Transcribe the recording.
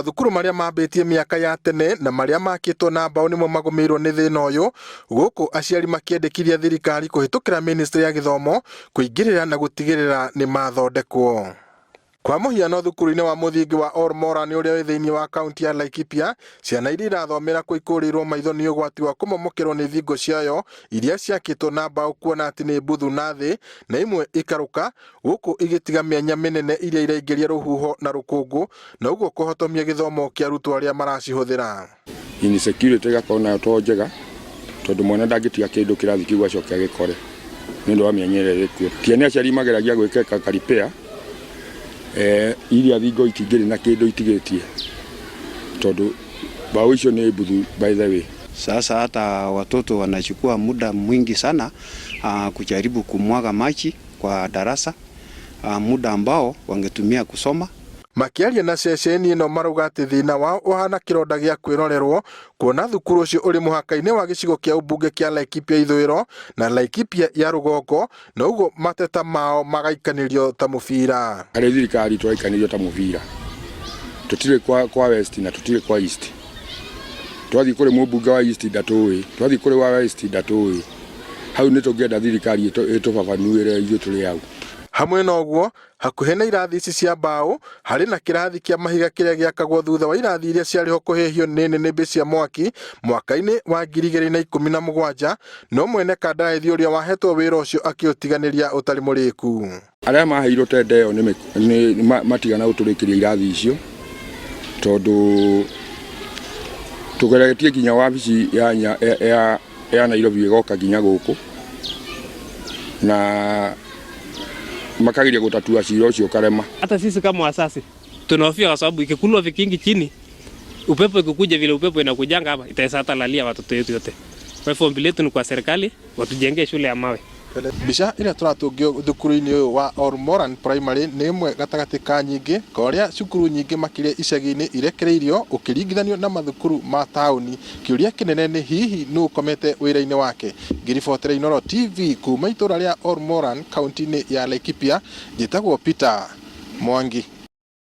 Mathukuru maria mambitie miaka ya tene na maria makitwo na mbao nimo magomeirwo ni thina uyu, guku aciari makiendekithia thirikari kuhitukira ministry ya githomo kuingirira na gutigirira ni mathondekwo. Kwa muhiano thukuru-ini wa muthingi wa Ormoran uria wi thiini wa kaunti ya Laikipia, ciana iria irathomera kuikurirwo maitho ni ugwati wa kumomokerwo ni thingo ciayo iria ciakitwo na mbao kuona ati ni mbuthu na thi na imwe ikaruka, guku igitiga mianya minene iria iraingiria ruhuho na rukungu na uguo kuhotomia githomo kia arutwo aria maracihuthira. Insecurity gakona to njega tondu mwana ndangitiga kindu kirathi kiu acoke agikore nindu wa mianyerere kuo. Tiene aciari mageragia gwikeka karipea iria thingo itingiri na kindu itigitie tondu bao icio ni mbuthu by the way. Sasa hata watoto wanachukua muda mwingi sana kujaribu kumwaga maji kwa darasa, muda ambao wangetumia kusoma. Makiaria na ceceni ino marauga ati thina wao uhana kironda gia kwirorerwo kuona thukuru ucio uri muhaka-ini wa gicigo kia ubunge kia Laikipia ithwiro na Laikipia ya rugongo na uguo mateta mao magaikanirio ta mubira. Ari thirikari twaikanirio ta mubira, tutire kwa west na tutire kwa east. Twathi kuri mubunge wa east ndatui, twathi kuri wa west ndatui. Hau ni tungenda thirikari itubabanuire ithu turi hau. Hamwe na uguo hakuhe na irathi ici cia mbao hari na kirathi kia mahiga kiria giakagwo thutha wa irathi iria ciariho kuhihio ni nĩnĩmbĩ cia mwaki mwaka-ini wa 2017 no mwene kandarathi uria wahetwo wira ucio akiutiganiria utari muriku. Aria maheirwo tende yo ni matigana guturikiria irathi icio tondu tugeretie nginya wabici ya Nairobi igoka nginya guku na makagiria gutatua cira ucio karema. Hata sisi kama wasasi tunahofia kwa sababu ikikulwa vikingi chini, upepo ikikuja vile upepo inakujanga hapa itaweza hata lalia watoto wetu yote. Kwa hivyo ombi letu ni kwa serikali watujengee shule ya mawe. Bisha ira turatungio thukuru-ini uyu wa Ormoran Primary ni imwe gatagati ka nyingi koria cukuru nyingi makiria icagi-ini irekereirio ukiringithanio na mathukuru ma tauni. Kiuria kinene ni hihi nu komete wira-ini wake. Ngiribotera Inooro TV kuma itura ria Ormoran kaunti-ini ya Laikipia, njitagwo Peter Mwangi.